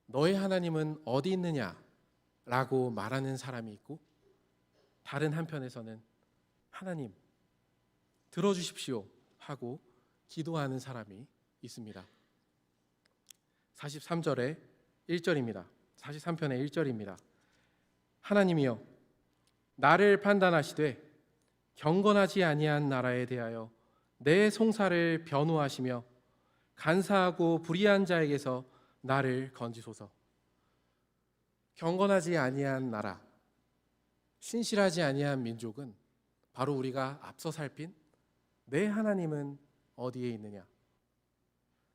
너의 하나님은 어디 있느냐라고 말하는 사람이 있고 다른 한편에서는 하나님 들어주십시오 하고 기도하는 사람이 있습니다. 43절의 1절입니다. 43편의 1절입니다. 하나님이여 나를 판단하시되 경건하지 아니한 나라에 대하여 내 송사를 변호하시며 간사하고 불의한 자에게서 나를 건지소서. 경건하지 아니한 나라, 신실하지 아니한 민족은 바로 우리가 앞서 살핀 내 하나님은 어디에 있느냐,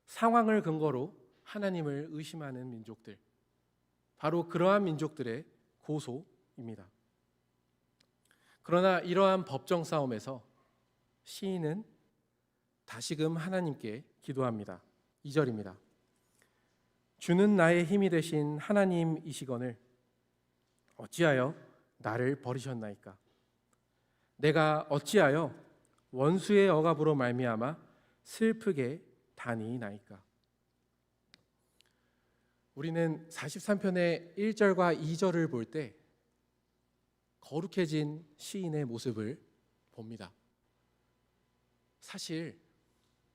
상황을 근거로 하나님을 의심하는 민족들, 바로 그러한 민족들의 고소입니다. 그러나 이러한 법정 싸움에서 시인은 다시금 하나님께 기도합니다. 2절입니다. 주는 나의 힘이 되신 하나님이시거늘 어찌하여 나를 버리셨나이까? 내가 어찌하여 원수의 억압으로 말미암아 슬프게 다니나이까? 우리는 43편의 1절과 2절을 볼 때 거룩해진 시인의 모습을 봅니다. 사실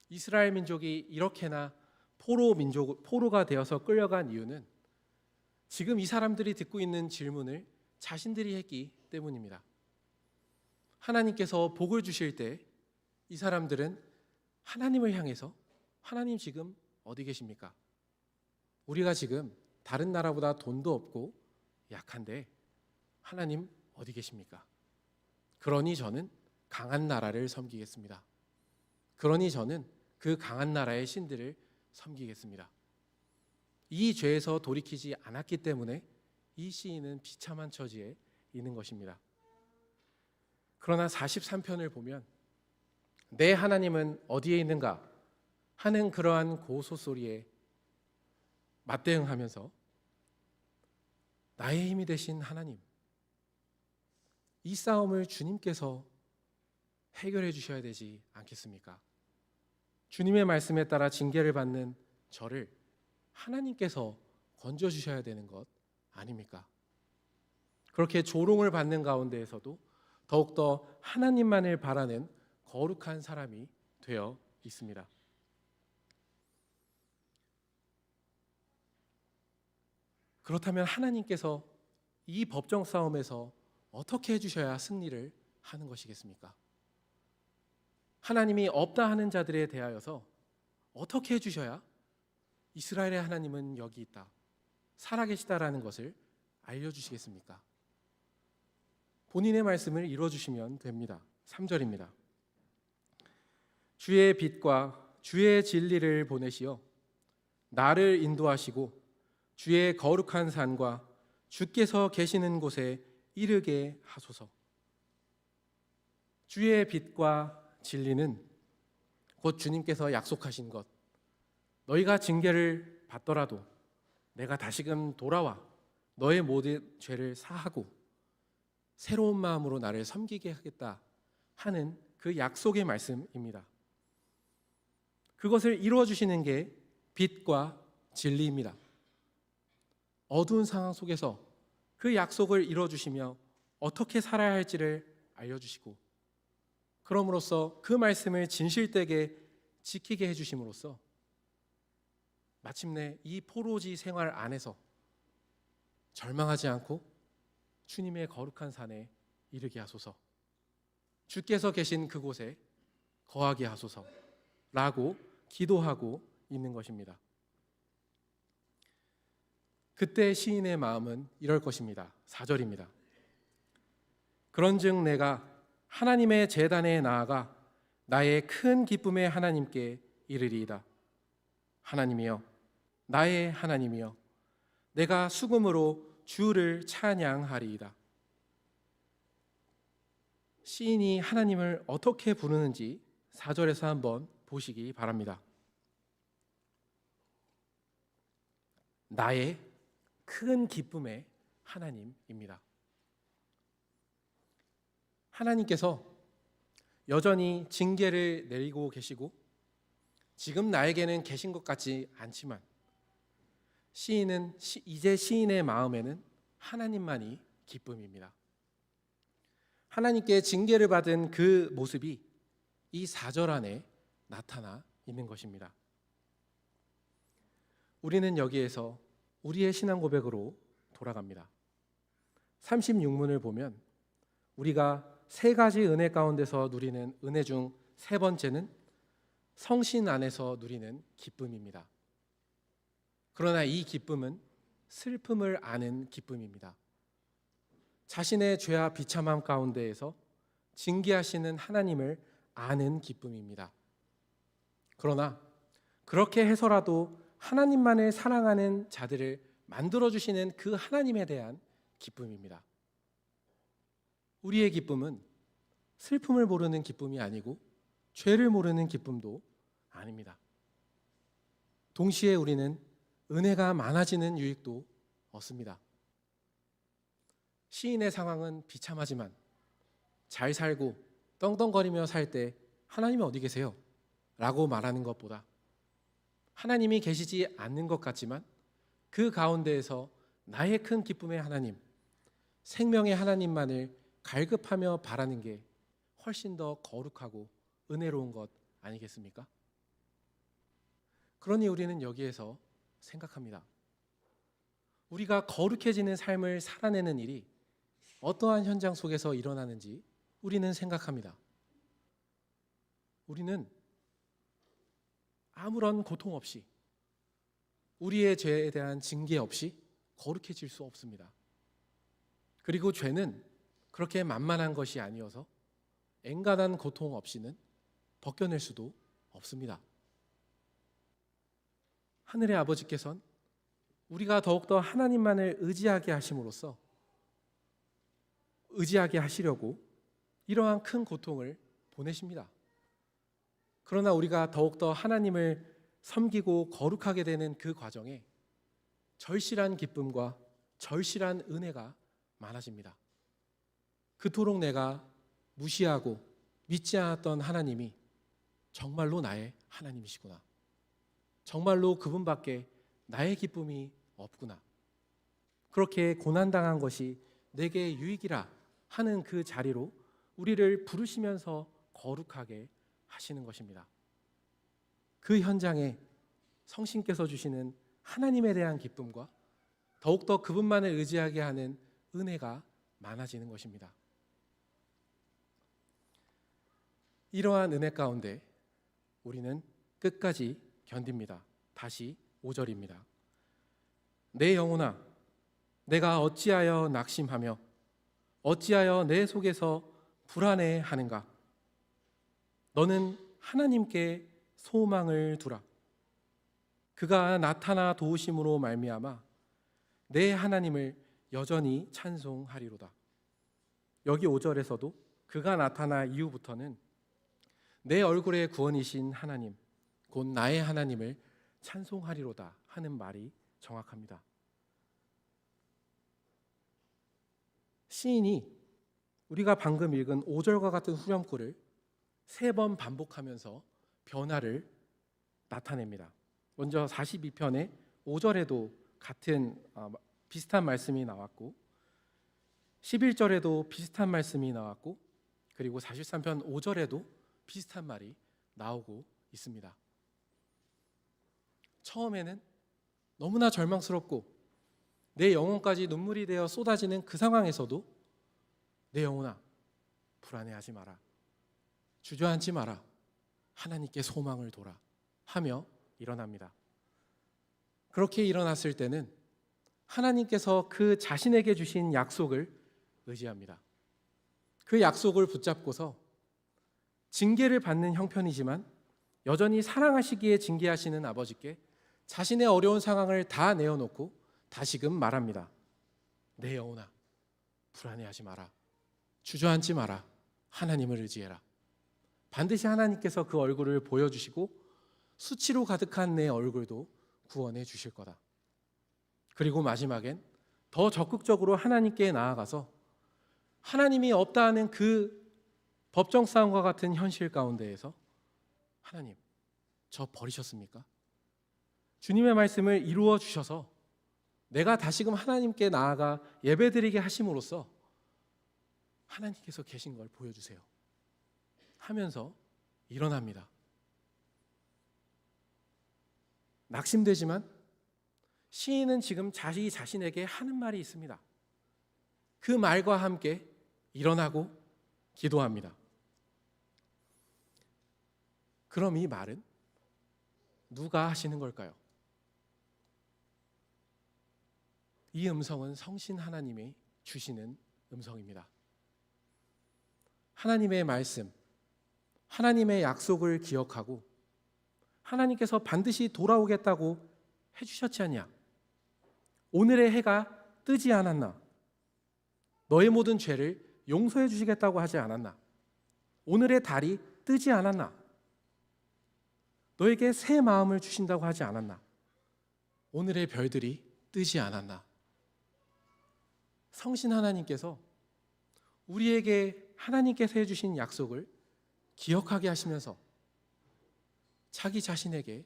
이스라엘 민족이 이렇게나 포로가 되어서 끌려간 이유는 지금 이 사람들이 듣고 있는 질문을 자신들이 했기 때문입니다. 하나님께서 복을 주실 때 이 사람들은 하나님을 향해서 하나님 지금 어디 계십니까? 우리가 지금 다른 나라보다 돈도 없고 약한데 하나님 어디 계십니까? 그러니 저는 강한 나라를 섬기겠습니다. 그러니 저는 그 강한 나라의 신들을 섬기겠습니다. 이 죄에서 돌이키지 않았기 때문에 이 시인은 비참한 처지에 있는 것입니다. 그러나 43편을 보면 내 하나님은 어디에 있는가 하는 그러한 고소 소리에 맞대응하면서 나의 힘이 되신 하나님, 이 싸움을 주님께서 해결해 주셔야 되지 않겠습니까? 주님의 말씀에 따라 징계를 받는 저를 하나님께서 건져주셔야 되는 것 아닙니까? 그렇게 조롱을 받는 가운데에서도 더욱더 하나님만을 바라는 거룩한 사람이 되어 있습니다. 그렇다면 하나님께서 이 법정 싸움에서 어떻게 해주셔야 승리를 하는 것이겠습니까? 하나님이 없다 하는 자들에 대하여서 어떻게 해주셔야 이스라엘의 하나님은 여기 있다, 살아계시다라는 것을 알려주시겠습니까? 본인의 말씀을 이루어주시면 됩니다. 3절입니다. 주의 빛과 주의 진리를 보내시어 나를 인도하시고 주의 거룩한 산과 주께서 계시는 곳에 이르게 하소서. 주의 빛과 진리는 곧 주님께서 약속하신 것, 너희가 징계를 받더라도 내가 다시금 돌아와 너의 모든 죄를 사하고 새로운 마음으로 나를 섬기게 하겠다 하는 그 약속의 말씀입니다. 그것을 이루어 주시는 게 빛과 진리입니다. 어두운 상황 속에서 그 약속을 이루어 주시며 어떻게 살아야 할지를 알려주시고, 그럼으로써 그 말씀을 진실되게 지키게 해주심으로써 마침내 이 포로지 생활 안에서 절망하지 않고 주님의 거룩한 산에 이르게 하소서, 주께서 계신 그곳에 거하게 하소서라고 기도하고 있는 것입니다. 그때 시인의 마음은 이럴 것입니다. 4절입니다. 그런즉 내가 하나님의 제단에 나아가 나의 큰 기쁨의 하나님께 이르리이다. 하나님이여, 나의 하나님이여, 내가 수금으로 주를 찬양하리이다. 시인이 하나님을 어떻게 부르는지 4절에서 한번 보시기 바랍니다. 나의 큰 기쁨의 하나님입니다. 하나님께서 여전히 징계를 내리고 계시고 지금 나에게는 계신 것 같지 않지만 시인은 이제 시인의 마음에는 하나님만이 기쁨입니다. 하나님께 징계를 받은 그 모습이 이 4절 안에 나타나 있는 것입니다. 우리는 여기에서 우리의 신앙 고백으로 돌아갑니다. 36문을 보면 우리가 세 가지 은혜 가운데서 누리는 은혜 중 세 번째는 성신 안에서 누리는 기쁨입니다. 그러나 이 기쁨은 슬픔을 아는 기쁨입니다. 자신의 죄와 비참함 가운데에서 징계하시는 하나님을 아는 기쁨입니다. 그러나 그렇게 해서라도 하나님만을 사랑하는 자들을 만들어주시는 그 하나님에 대한 기쁨입니다. 우리의 기쁨은 슬픔을 모르는 기쁨이 아니고 죄를 모르는 기쁨도 아닙니다. 동시에 우리는 은혜가 많아지는 유익도 얻습니다. 시인의 상황은 비참하지만 잘 살고 떵떵거리며 살 때 하나님이 어디 계세요? 라고 말하는 것보다 하나님이 계시지 않는 것 같지만 그 가운데에서 나의 큰 기쁨의 하나님, 생명의 하나님만을 갈급하며 바라는 게 훨씬 더 거룩하고 은혜로운 것 아니겠습니까? 그러니 우리는 여기에서 생각합니다. 우리가 거룩해지는 삶을 살아내는 일이 어떠한 현장 속에서 일어나는지 우리는 생각합니다. 우리는 아무런 고통 없이, 우리의 죄에 대한 징계 없이 거룩해질 수 없습니다. 그리고 죄는 그렇게 만만한 것이 아니어서 엔간한 고통 없이는 벗겨낼 수도 없습니다. 하늘의 아버지께서는 우리가 더욱더 하나님만을 의지하게 하심으로써 의지하게 하시려고 이러한 큰 고통을 보내십니다. 그러나 우리가 더욱더 하나님을 섬기고 거룩하게 되는 그 과정에 절실한 기쁨과 절실한 은혜가 많아집니다. 그토록 내가 무시하고 믿지 않았던 하나님이 정말로 나의 하나님이시구나. 정말로 그분밖에 나의 기쁨이 없구나. 그렇게 고난당한 것이 내게 유익이라 하는 그 자리로 우리를 부르시면서 거룩하게 하시는 것입니다. 그 현장에 성신께서 주시는 하나님에 대한 기쁨과 더욱더 그분만을 의지하게 하는 은혜가 많아지는 것입니다. 이러한 은혜 가운데 우리는 끝까지 견딥니다. 다시 5절입니다. 내 영혼아, 내가 어찌하여 낙심하며 어찌하여 내 속에서 불안해하는가? 너는 하나님께 소망을 두라. 그가 나타나 도우심으로 말미암아 내 하나님을 여전히 찬송하리로다. 여기 5절에서도 그가 나타나 이후부터는 내 얼굴의 구원이신 하나님, 곧 나의 하나님을 찬송하리로다 하는 말이 정확합니다. 시인이 우리가 방금 읽은 5절과 같은 후렴구를 3번 반복하면서 변화를 나타냅니다. 먼저 42편의 5절에도 같은 비슷한 말씀이 나왔고 11절에도 비슷한 말씀이 나왔고 그리고 43편 5절에도 비슷한 말이 나오고 있습니다. 처음에는 너무나 절망스럽고 내 영혼까지 눈물이 되어 쏟아지는 그 상황에서도 내 영혼아, 불안해하지 마라, 주저앉지 마라, 하나님께 소망을 둬라 하며 일어납니다. 그렇게 일어났을 때는 하나님께서 그 자신에게 주신 약속을 의지합니다. 그 약속을 붙잡고서 징계를 받는 형편이지만 여전히 사랑하시기에 징계하시는 아버지께 자신의 어려운 상황을 다 내어놓고 다시금 말합니다. 내 영혼아, 불안해하지 마라, 주저앉지 마라, 하나님을 의지해라. 반드시 하나님께서 그 얼굴을 보여주시고 수치로 가득한 내 얼굴도 구원해 주실 거다. 그리고 마지막엔 더 적극적으로 하나님께 나아가서 하나님이 없다 하는 그 법정 싸움과 같은 현실 가운데에서 하나님, 저 버리셨습니까? 주님의 말씀을 이루어 주셔서 내가 다시금 하나님께 나아가 예배드리게 하심으로써 하나님께서 계신 걸 보여주세요 하면서 일어납니다. 낙심되지만 시인은 지금 자기 자신에게 하는 말이 있습니다. 그 말과 함께 일어나고 기도합니다. 그럼 이 말은 누가 하시는 걸까요? 이 음성은 성신 하나님이 주시는 음성입니다. 하나님의 말씀, 하나님의 약속을 기억하고 하나님께서 반드시 돌아오겠다고 해주셨지 않냐? 오늘의 해가 뜨지 않았나? 너의 모든 죄를 용서해 주시겠다고 하지 않았나? 오늘의 달이 뜨지 않았나? 너에게 새 마음을 주신다고 하지 않았나? 오늘의 별들이 뜨지 않았나? 성신 하나님께서 우리에게 하나님께서 해주신 약속을 기억하게 하시면서 자기 자신에게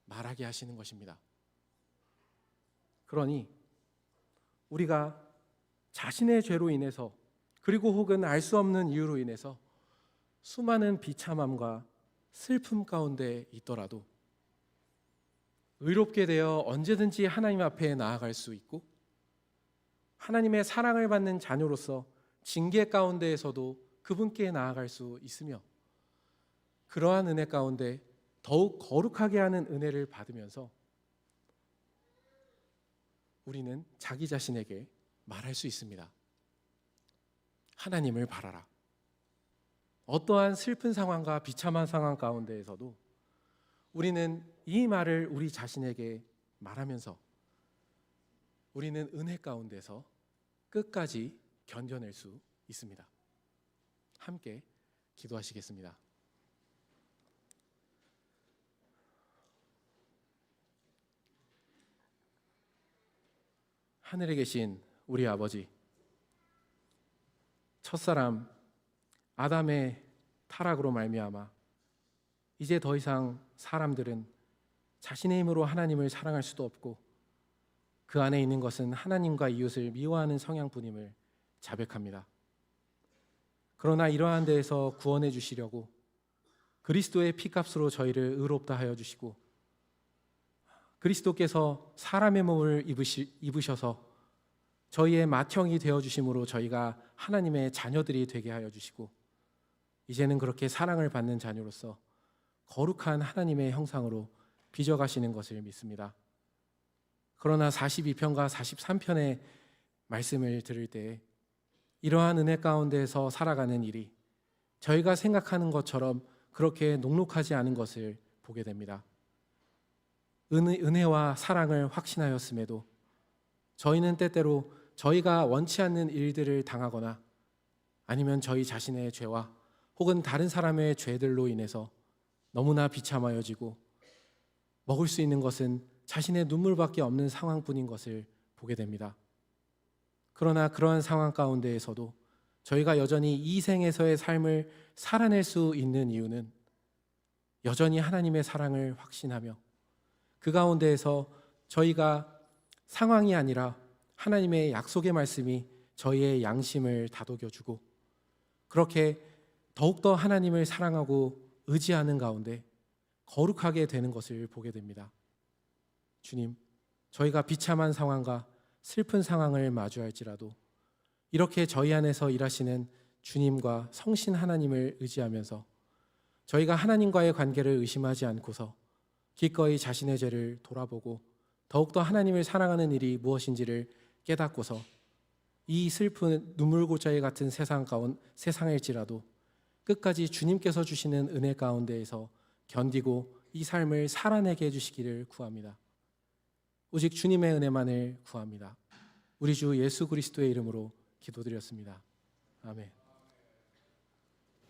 말하게 하시는 것입니다. 그러니 우리가 자신의 죄로 인해서 그리고 혹은 알 수 없는 이유로 인해서 수많은 비참함과 슬픔 가운데 있더라도 의롭게 되어 언제든지 하나님 앞에 나아갈 수 있고 하나님의 사랑을 받는 자녀로서 징계 가운데에서도 그분께 나아갈 수 있으며 그러한 은혜 가운데 더욱 거룩하게 하는 은혜를 받으면서 우리는 자기 자신에게 말할 수 있습니다. 하나님을 바라라. 어떠한 슬픈 상황과 비참한 상황 가운데에서도 우리는 이 말을 우리 자신에게 말하면서 우리는 은혜 가운데서 끝까지 견뎌낼 수 있습니다. 함께 기도하시겠습니다. 하늘에 계신 우리 아버지, 첫사람 아담의 타락으로 말미암아 이제 더 이상 사람들은 자신의 힘으로 하나님을 사랑할 수도 없고 그 안에 있는 것은 하나님과 이웃을 미워하는 성향뿐임을 자백합니다. 그러나 이러한 데에서 구원해 주시려고 그리스도의 피값으로 저희를 의롭다 하여 주시고 그리스도께서 사람의 몸을 입으셔서 저희의 맏형이 되어주심으로 저희가 하나님의 자녀들이 되게 하여 주시고 이제는 그렇게 사랑을 받는 자녀로서 거룩한 하나님의 형상으로 빚어가시는 것을 믿습니다. 그러나 42편과 43편의 말씀을 들을 때 이러한 은혜 가운데서 살아가는 일이 저희가 생각하는 것처럼 그렇게 녹록하지 않은 것을 보게 됩니다. 은혜와 사랑을 확신하였음에도 저희는 때때로 저희가 원치 않는 일들을 당하거나 아니면 저희 자신의 죄와 혹은 다른 사람의 죄들로 인해서 너무나 비참하여지고 먹을 수 있는 것은 자신의 눈물밖에 없는 상황뿐인 것을 보게 됩니다. 그러나 그러한 상황 가운데에서도 저희가 여전히 이 생에서의 삶을 살아낼 수 있는 이유는 여전히 하나님의 사랑을 확신하며 그 가운데에서 저희가 상황이 아니라 하나님의 약속의 말씀이 저희의 양심을 다독여주고 그렇게 더욱더 하나님을 사랑하고 의지하는 가운데 거룩하게 되는 것을 보게 됩니다. 주님, 저희가 비참한 상황과 슬픈 상황을 마주할지라도 이렇게 저희 안에서 일하시는 주님과 성신 하나님을 의지하면서 저희가 하나님과의 관계를 의심하지 않고서 기꺼이 자신의 죄를 돌아보고 더욱더 하나님을 사랑하는 일이 무엇인지를 깨닫고서 이 슬픈 눈물고자에 같은 세상일지라도 끝까지 주님께서 주시는 은혜 가운데에서 견디고 이 삶을 살아내게 해주시기를 구합니다. 오직 주님의 은혜만을 구합니다. 우리 주 예수 그리스도의 이름으로 기도드렸습니다. 아멘.